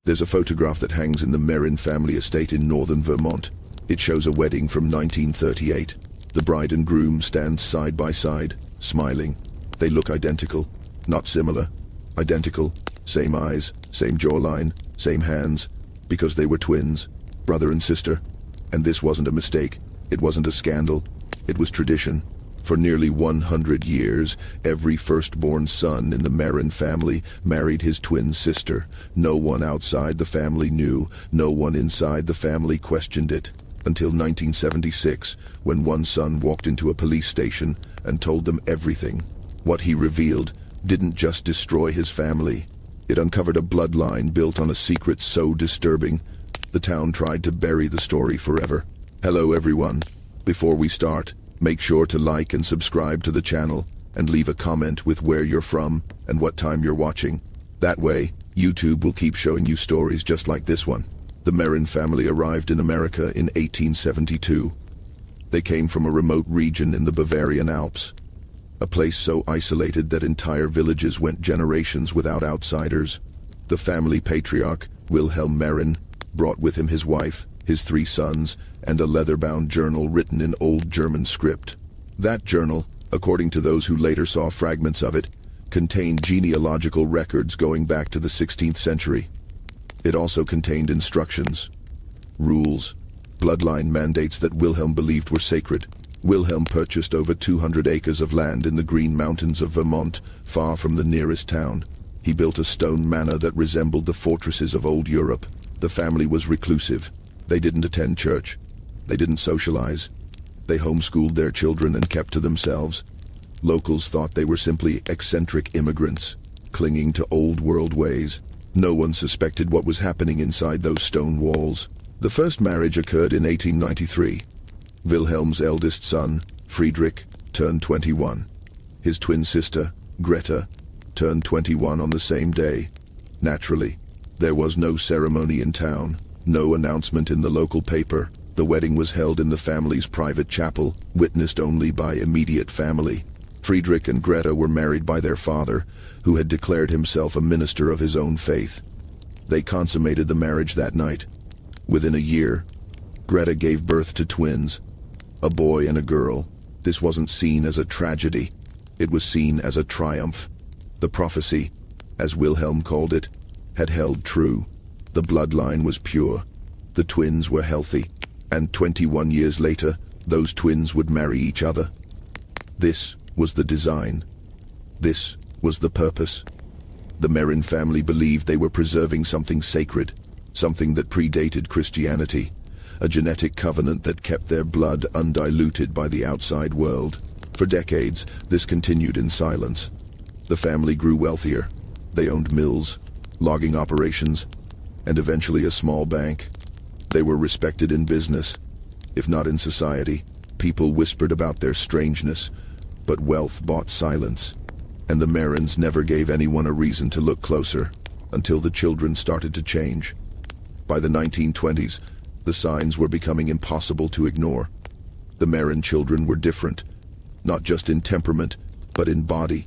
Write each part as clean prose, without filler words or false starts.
There's a photograph that hangs in the Merrin family estate in northern Vermont. It shows a wedding from 1938. The bride and groom stand side by side, smiling. They look identical, not similar. Identical, same eyes, same jawline, same hands, because they were twins, brother and sister. And this wasn't a mistake. It wasn't a scandal. It was tradition. For nearly 100 years, every firstborn son in the Merrin family married his twin sister. No one outside the family knew. No one inside the family questioned it. Until 1976, when one son walked into a police station and told them everything. What he revealed didn't just destroy his family. It uncovered a bloodline built on a secret so disturbing, the town tried to bury the story forever. Hello everyone. Before we start, make sure to like and subscribe to the channel, and leave a comment with where you're from and what time you're watching. That way, YouTube will keep showing you stories just like this one. The Merrin family arrived in America in 1872. They came from a remote region in the Bavarian Alps, a place so isolated that entire villages went generations without outsiders. The family patriarch, Wilhelm Merrin, brought with him his wife, his 3 sons, and a leather-bound journal written in Old German script. That journal, according to those who later saw fragments of it, contained genealogical records going back to the 16th century. It also contained instructions, rules, bloodline mandates that Wilhelm believed were sacred. Wilhelm purchased over 200 acres of land in the Green Mountains of Vermont, far from the nearest town. He built a stone manor that resembled the fortresses of old Europe. The family was reclusive. They didn't attend church. They didn't socialize. They homeschooled their children and kept to themselves. Locals thought they were simply eccentric immigrants, clinging to old world ways. No one suspected what was happening inside those stone walls. The first marriage occurred in 1893. Wilhelm's eldest son, Friedrich, turned 21. His twin sister, Greta, turned 21 on the same day. Naturally, there was no ceremony in town. No announcement in the local paper. The wedding was held in the family's private chapel, witnessed only by immediate family. Friedrich and Greta were married by their father, who had declared himself a minister of his own faith. They consummated the marriage that night. Within a year, Greta gave birth to twins, a boy and a girl. This wasn't seen as a tragedy. It was seen as a triumph. The prophecy, as Wilhelm called it, had held true. The bloodline was pure, the twins were healthy, and 21 years later, those twins would marry each other. This was the design. This was the purpose. The Merrin family believed they were preserving something sacred, something that predated Christianity, a genetic covenant that kept their blood undiluted by the outside world. For decades, this continued in silence. The family grew wealthier. They owned mills, logging operations, and eventually a small bank. They were respected in business, if not in society. People whispered about their strangeness, but wealth bought silence, and the Merrins never gave anyone a reason to look closer, until the children started to change. By the 1920s, the signs were becoming impossible to ignore. The Merrin children were different, not just in temperament, but in body,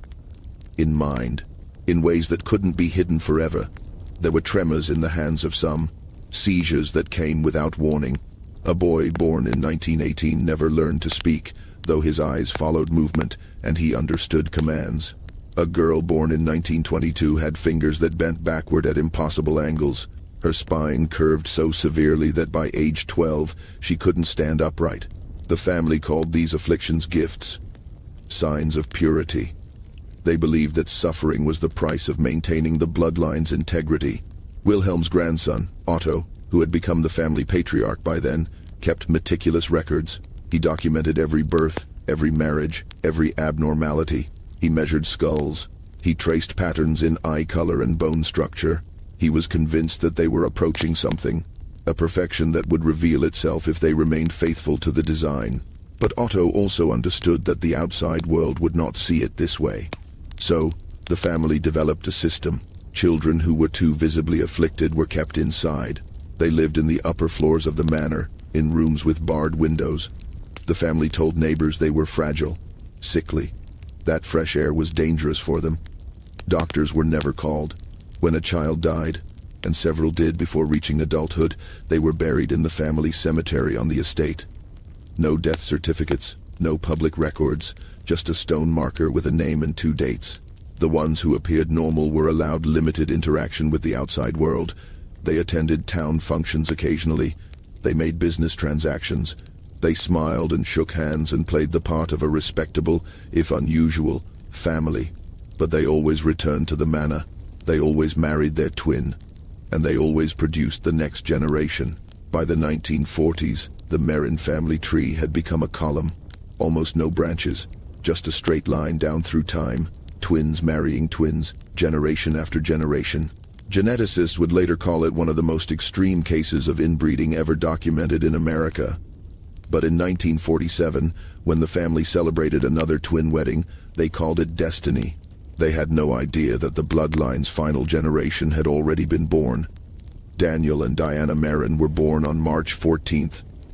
in mind, in ways that couldn't be hidden forever. There were tremors in the hands of some, seizures that came without warning. A boy born in 1918 never learned to speak, though his eyes followed movement and he understood commands. A girl born in 1922 had fingers that bent backward at impossible angles. Her spine curved so severely that by age 12 she couldn't stand upright. The family called these afflictions gifts, signs of purity. They believed that suffering was the price of maintaining the bloodline's integrity. Wilhelm's grandson, Otto, who had become the family patriarch by then, kept meticulous records. He documented every birth, every marriage, every abnormality. He measured skulls. He traced patterns in eye color and bone structure. He was convinced that they were approaching something, a perfection that would reveal itself if they remained faithful to the design. But Otto also understood that the outside world would not see it this way. So, the family developed a system. Children who were too visibly afflicted were kept inside. They lived in the upper floors of the manor, in rooms with barred windows. The family told neighbors they were fragile, sickly. That fresh air was dangerous for them. Doctors were never called. When a child died, and several did before reaching adulthood. They were buried in the family cemetery on the estate. No death certificates, no public records, just a stone marker with a name and 2 dates. The ones who appeared normal were allowed limited interaction with the outside world. They attended town functions occasionally. They made business transactions. They smiled and shook hands and played the part of a respectable, if unusual, family. But they always returned to the manor. They always married their twin. And they always produced the next generation. By the 1940s, the Merrin family tree had become a column. Almost no branches, just a straight line down through time. Twins marrying twins, generation after generation. Geneticists would later call it one of the most extreme cases of inbreeding ever documented in America. But in 1947, when the family celebrated another twin wedding, they called it destiny. They had no idea that the bloodline's final generation had already been born. Daniel and Diana Merrin were born on March 14,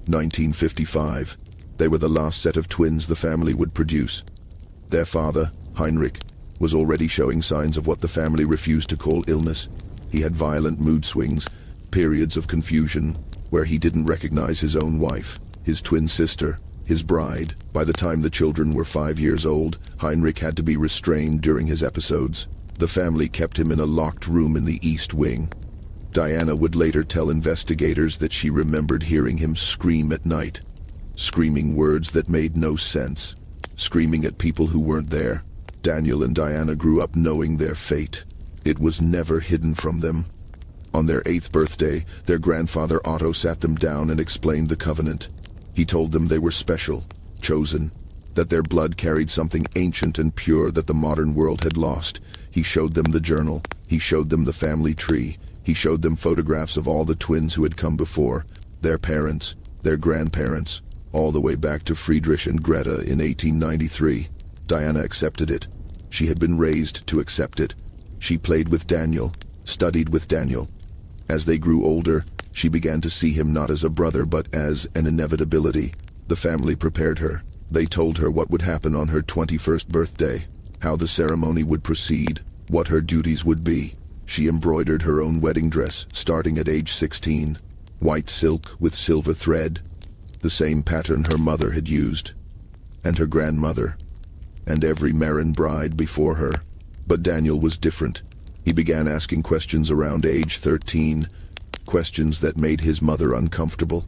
1955. They were the last set of twins the family would produce. Their father, Heinrich, was already showing signs of what the family refused to call illness. He had violent mood swings, periods of confusion, where he didn't recognize his own wife, his twin sister, his bride. By the time the children were 5 years old, Heinrich had to be restrained during his episodes. The family kept him in a locked room in the East Wing. Diana would later tell investigators that she remembered hearing him scream at night, screaming words that made no sense, screaming at people who weren't there. Daniel and Diana grew up knowing their fate. It was never hidden from them. On their 8th birthday, their grandfather Otto sat them down and explained the covenant. He told them they were special, chosen, that their blood carried something ancient and pure that the modern world had lost. He showed them the journal. He showed them the family tree. He showed them photographs of all the twins who had come before, their parents, their grandparents, all the way back to Friedrich and Greta in 1893. Diana accepted it. She had been raised to accept it. She played with Daniel, studied with Daniel. As they grew older, she began to see him not as a brother but as an inevitability. The family prepared her. They told her what would happen on her 21st birthday, how the ceremony would proceed, what her duties would be. She embroidered her own wedding dress, starting at age 16. White silk with silver thread, the same pattern her mother had used, and her grandmother, and every Merrin bride before her. But Daniel was different. He began asking questions around age 13, questions that made his mother uncomfortable.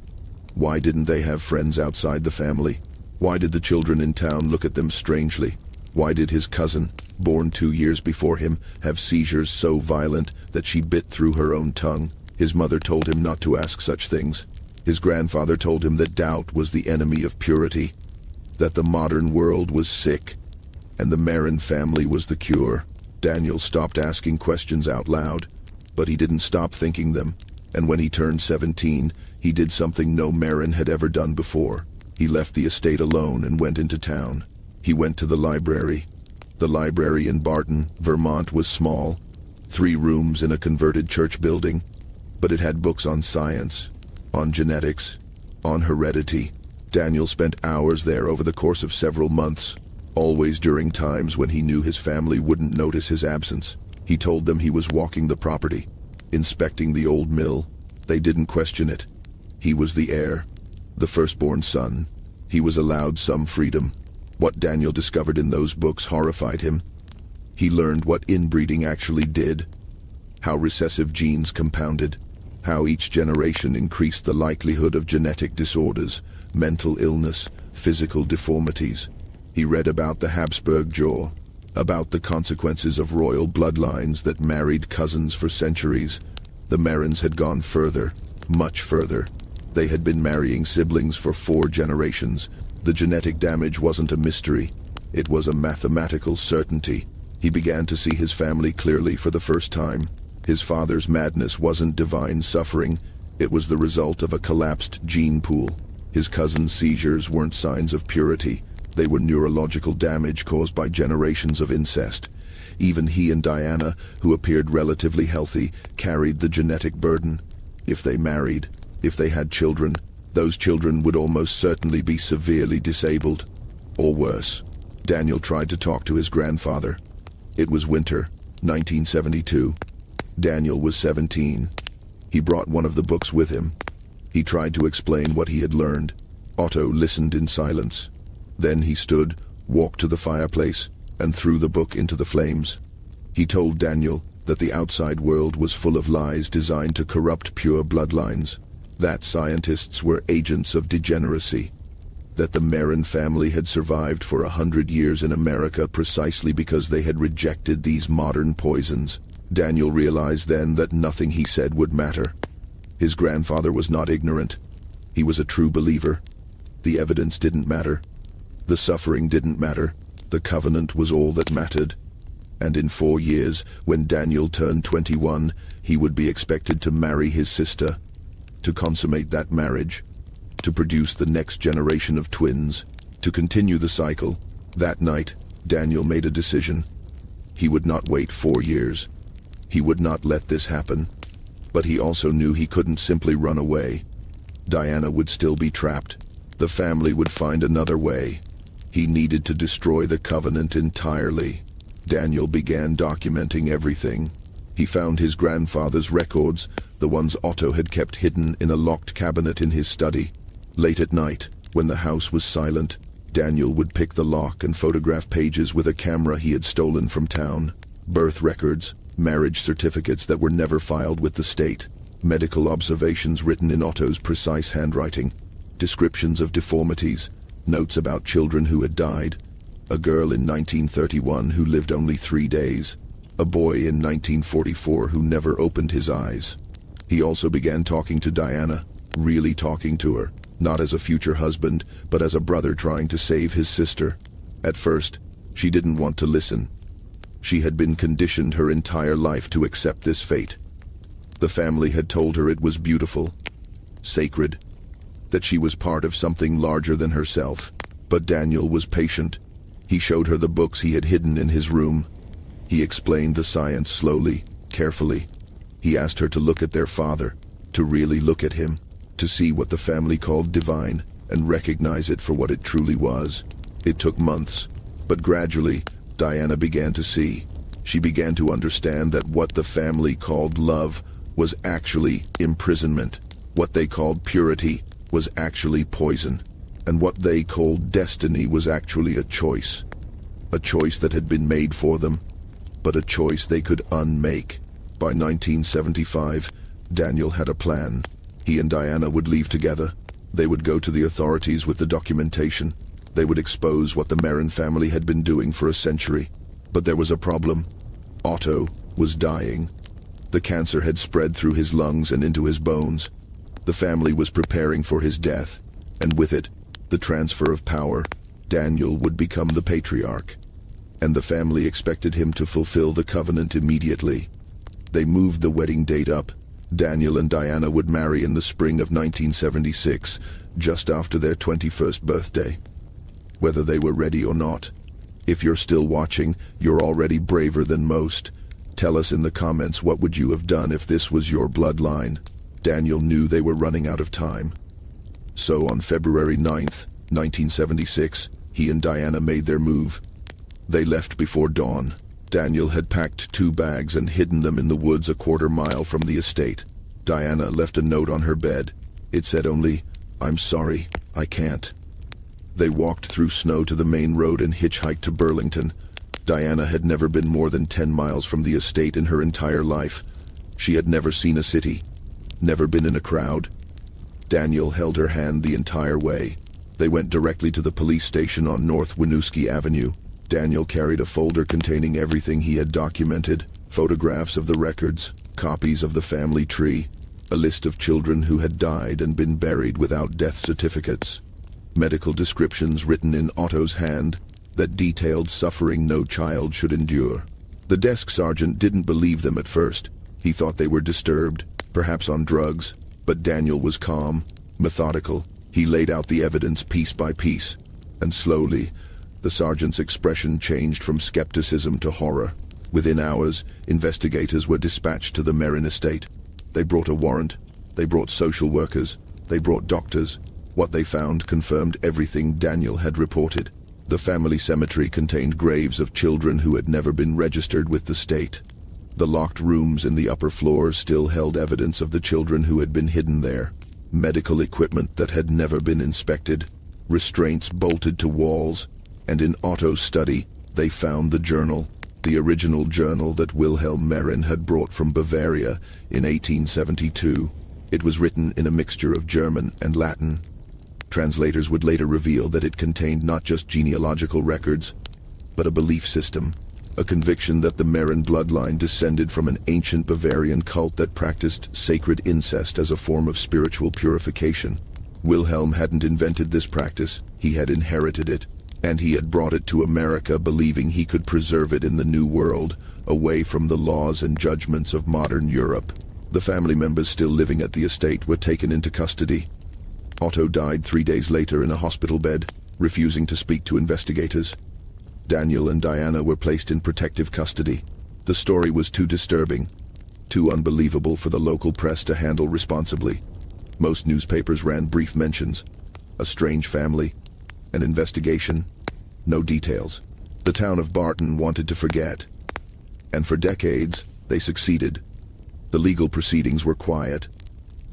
Why didn't they have friends outside the family? Why did the children in town look at them strangely? Why did his cousin, born 2 years before him, have seizures so violent that she bit through her own tongue? His mother told him not to ask such things. His grandfather told him that doubt was the enemy of purity, that the modern world was sick, and the Merrin family was the cure. Daniel stopped asking questions out loud, but he didn't stop thinking them. And when he turned 17, he did something no Merrin had ever done before. He left the estate alone and went into town. He went to the library. The library in Barton, Vermont was small, 3 rooms in a converted church building, but it had books on science, on genetics, on heredity. Daniel spent hours there over the course of several months, always during times when he knew his family wouldn't notice his absence. He told them he was walking the property, inspecting the old mill. They didn't question it. He was the heir, the firstborn son. He was allowed some freedom. What Daniel discovered in those books horrified him. He learned what inbreeding actually did, how recessive genes compounded, how each generation increased the likelihood of genetic disorders, mental illness, physical deformities. He read about the Habsburg jaw, about the consequences of royal bloodlines that married cousins for centuries. The Merrins had gone further, much further. They had been marrying siblings for 4 generations. The genetic damage wasn't a mystery. It was a mathematical certainty. He began to see his family clearly for the first time. His father's madness wasn't divine suffering. It was the result of a collapsed gene pool. His cousin's seizures weren't signs of purity. They were neurological damage caused by generations of incest. Even he and Diana, who appeared relatively healthy, carried the genetic burden. If they married, if they had children, those children would almost certainly be severely disabled. Or worse. Daniel tried to talk to his grandfather. It was winter, 1972. Daniel was 17. He brought one of the books with him. He tried to explain what he had learned. Otto listened in silence. Then he stood, walked to the fireplace, and threw the book into the flames. He told Daniel that the outside world was full of lies designed to corrupt pure bloodlines, that scientists were agents of degeneracy, that the Merrin family had survived for 100 years in America precisely because they had rejected these modern poisons. Daniel realized then that nothing he said would matter. His grandfather was not ignorant. He was a true believer. The evidence didn't matter. The suffering didn't matter. The covenant was all that mattered. And in 4 years, when Daniel turned 21, he would be expected to marry his sister, to consummate that marriage, to produce the next generation of twins, to continue the cycle. That night, Daniel made a decision. He would not wait 4 years. He would not let this happen. But he also knew he couldn't simply run away. Diana would still be trapped. The family would find another way. He needed to destroy the covenant entirely. Daniel began documenting everything. He found his grandfather's records, the ones Otto had kept hidden in a locked cabinet in his study. Late at night, when the house was silent, Daniel would pick the lock and photograph pages with a camera he had stolen from town. Birth records, marriage certificates that were never filed with the state, medical observations written in Otto's precise handwriting, descriptions of deformities, notes about children who had died, a girl in 1931 who lived only 3 days, a boy in 1944 who never opened his eyes. He also began talking to Diana, really talking to her, not as a future husband, but as a brother trying to save his sister. At first, she didn't want to listen. She had been conditioned her entire life to accept this fate. The family had told her it was beautiful, sacred, that she was part of something larger than herself. But Daniel was patient. He showed her the books he had hidden in his room. He explained the science slowly, carefully. He asked her to look at their father, to really look at him, to see what the family called divine, and recognize it for what it truly was. It took months, but gradually, Diana began to see. She began to understand that what the family called love was actually imprisonment. What they called purity was actually poison. And what they called destiny was actually a choice. A choice that had been made for them, but a choice they could unmake. By 1975, Daniel had a plan. He and Diana would leave together. They would go to the authorities with the documentation. They would expose what the Merrin family had been doing for a century. But there was a problem. Otto was dying. The cancer had spread through his lungs and into his bones. The family was preparing for his death, and with it, the transfer of power. Daniel would become the patriarch, and the family expected him to fulfill the covenant immediately. They moved the wedding date up. Daniel and Diana would marry in the spring of 1976, just after their 21st birthday. Whether they were ready or not. If you're still watching, you're already braver than most. Tell us in the comments what would you have done if this was your bloodline. Daniel knew they were running out of time. So on February 9th, 1976, he and Diana made their move. They left before dawn. Daniel had packed 2 bags and hidden them in the woods a quarter-mile from the estate. Diana left a note on her bed. It said only, "I'm sorry, I can't." They walked through snow to the main road and hitchhiked to Burlington. Diana had never been more than 10 miles from the estate in her entire life. She had never seen a city, never been in a crowd. Daniel held her hand the entire way. They went directly to the police station on North Winooski Avenue. Daniel carried a folder containing everything he had documented, photographs of the records, copies of the family tree, a list of children who had died and been buried without death certificates, medical descriptions written in Otto's hand that detailed suffering no child should endure. The desk sergeant didn't believe them at first. He thought they were disturbed, perhaps on drugs, but Daniel was calm, methodical. He laid out the evidence piece by piece, and slowly, the sergeant's expression changed from skepticism to horror. Within hours, investigators were dispatched to the Merrin estate. They brought a warrant. They brought social workers. They brought doctors. What they found confirmed everything Daniel had reported. The family cemetery contained graves of children who had never been registered with the state. The locked rooms in the upper floors still held evidence of the children who had been hidden there. Medical equipment that had never been inspected, restraints bolted to walls, and in Otto's study, they found the journal, the original journal that Wilhelm Merrin had brought from Bavaria in 1872. It was written in a mixture of German and Latin. Translators would later reveal that it contained not just genealogical records, but a belief system, a conviction that the Merrin bloodline descended from an ancient Bavarian cult that practiced sacred incest as a form of spiritual purification. Wilhelm hadn't invented this practice, he had inherited it, and he had brought it to America believing he could preserve it in the New World, away from the laws and judgments of modern Europe. The family members still living at the estate were taken into custody. Otto died 3 days later in a hospital bed, refusing to speak to investigators. Daniel and Diana were placed in protective custody. The story was too disturbing, too unbelievable for the local press to handle responsibly. Most newspapers ran brief mentions. A strange family, an investigation, no details. The town of Barton wanted to forget. And for decades, they succeeded. The legal proceedings were quiet,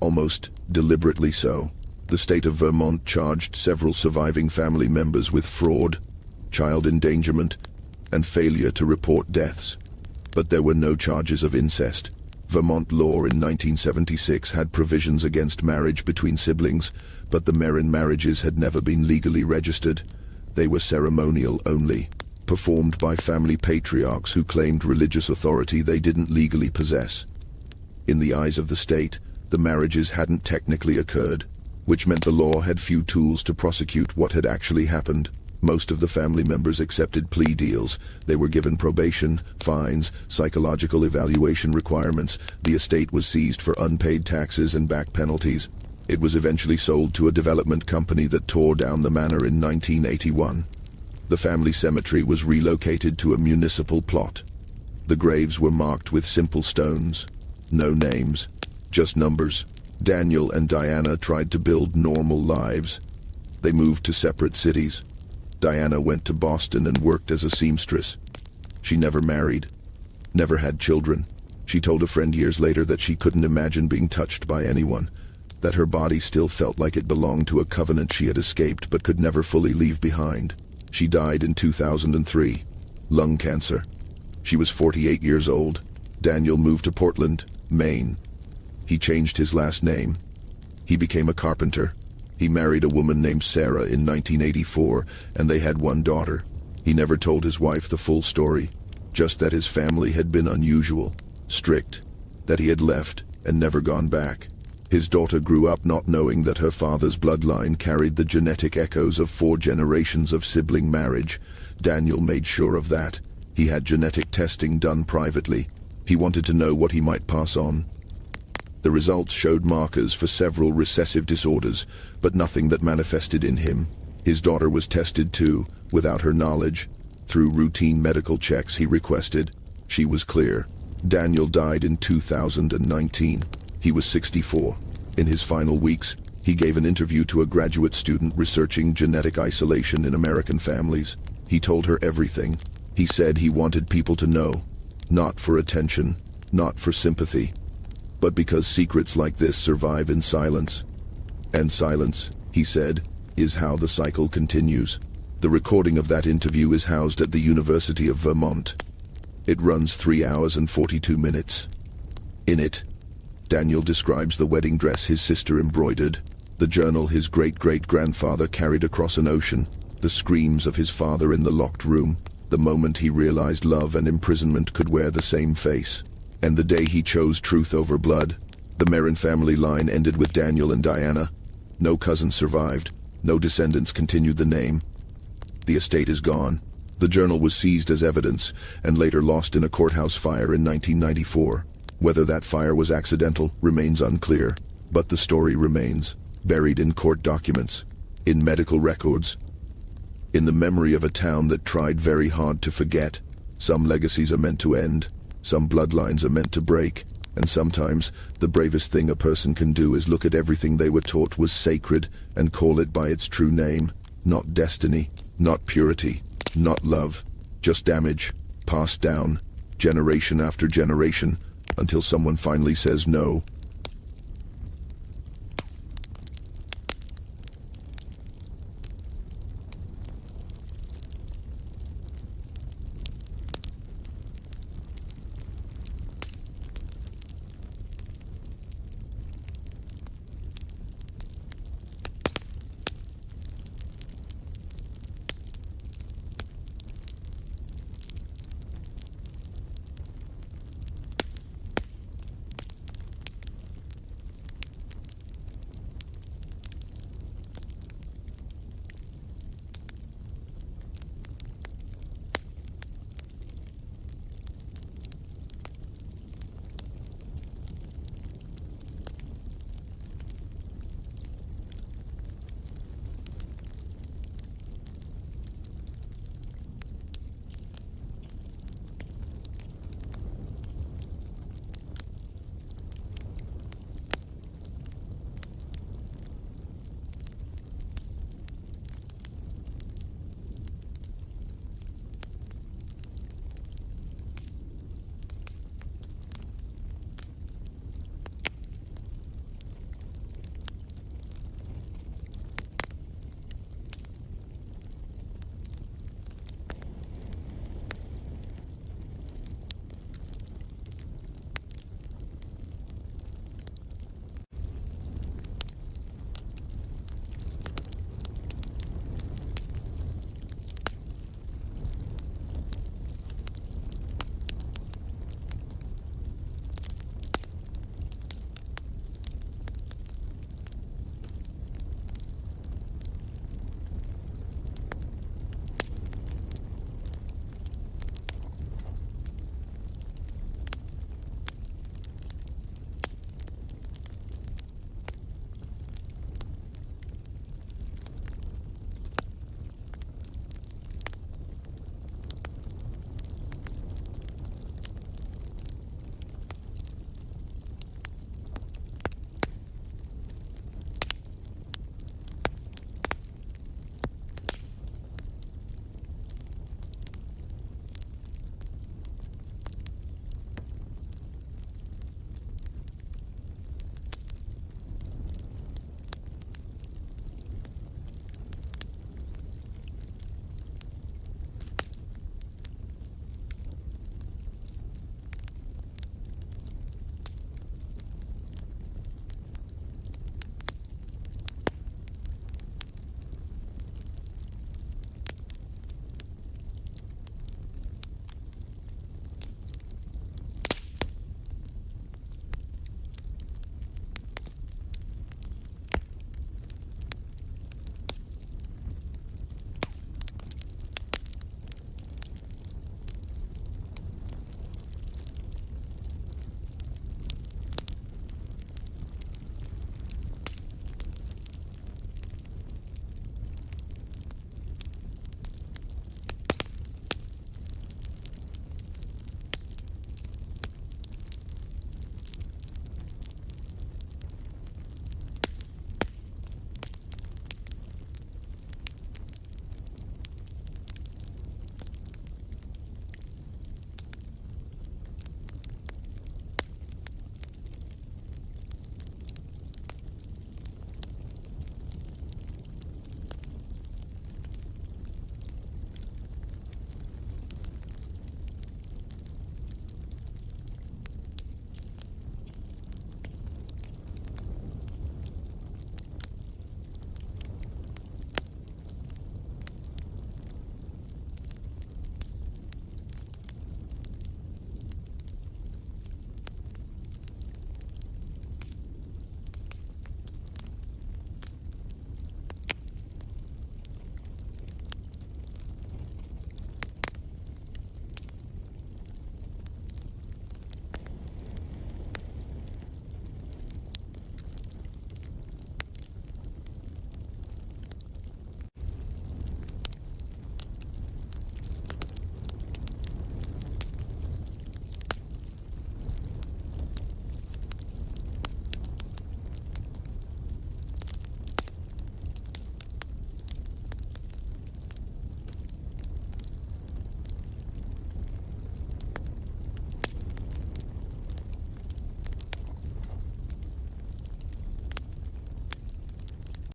almost deliberately so. The state of Vermont charged several surviving family members with fraud, child endangerment, and failure to report deaths. But there were no charges of incest. Vermont law in 1976 had provisions against marriage between siblings, but the Merrin marriages had never been legally registered. They were ceremonial only, performed by family patriarchs who claimed religious authority they didn't legally possess. In the eyes of the state, the marriages hadn't technically occurred, which meant the law had few tools to prosecute what had actually happened. Most of the family members accepted plea deals. They were given probation, fines, psychological evaluation requirements. The estate was seized for unpaid taxes and back penalties. It was eventually sold to a development company that tore down the manor in 1981. The family cemetery was relocated to a municipal plot. The graves were marked with simple stones. No names, just numbers. Daniel and Diana tried to build normal lives. They moved to separate cities. Diana went to Boston and worked as a seamstress. She never married, never had children. She told a friend years later that she couldn't imagine being touched by anyone, that her body still felt like it belonged to a covenant she had escaped but could never fully leave behind. She died in 2003, lung cancer. She was 48 years old. Daniel moved to Portland, Maine. He changed his last name. He became a carpenter. He married a woman named Sarah in 1984, and they had one daughter. He never told his wife the full story, just that his family had been unusual, strict, that he had left and never gone back. His daughter grew up not knowing that her father's bloodline carried the genetic echoes of 4 generations of sibling marriage. Daniel made sure of that. He had genetic testing done privately. He wanted to know what he might pass on. The results showed markers for several recessive disorders, but nothing that manifested in him. His daughter was tested too, without her knowledge. Through routine medical checks he requested, she was clear. Daniel died in 2019. He was 64. In his final weeks, he gave an interview to a graduate student researching genetic isolation in American families. He told her everything. He said he wanted people to know, not for attention, not for sympathy, but because secrets like this survive in silence. And silence, he said, is how the cycle continues. The recording of that interview is housed at the University of Vermont. It runs 3 hours and 42 minutes. In it, Daniel describes the wedding dress his sister embroidered, the journal his great-great-grandfather carried across an ocean, the screams of his father in the locked room, the moment he realized love and imprisonment could wear the same face. And the day he chose truth over blood. The Merrin family line ended with Daniel and Diana. No cousins survived. No descendants continued the name. The estate is gone. The journal was seized as evidence and later lost in a courthouse fire in 1994. Whether that fire was accidental remains unclear, but the story remains, buried in court documents, in medical records, in the memory of a town that tried very hard to forget. Some legacies are meant to end. Some bloodlines are meant to break, and sometimes the bravest thing a person can do is look at everything they were taught was sacred and call it by its true name. Not destiny, not purity, not love, just damage, passed down, generation after generation, until someone finally says no.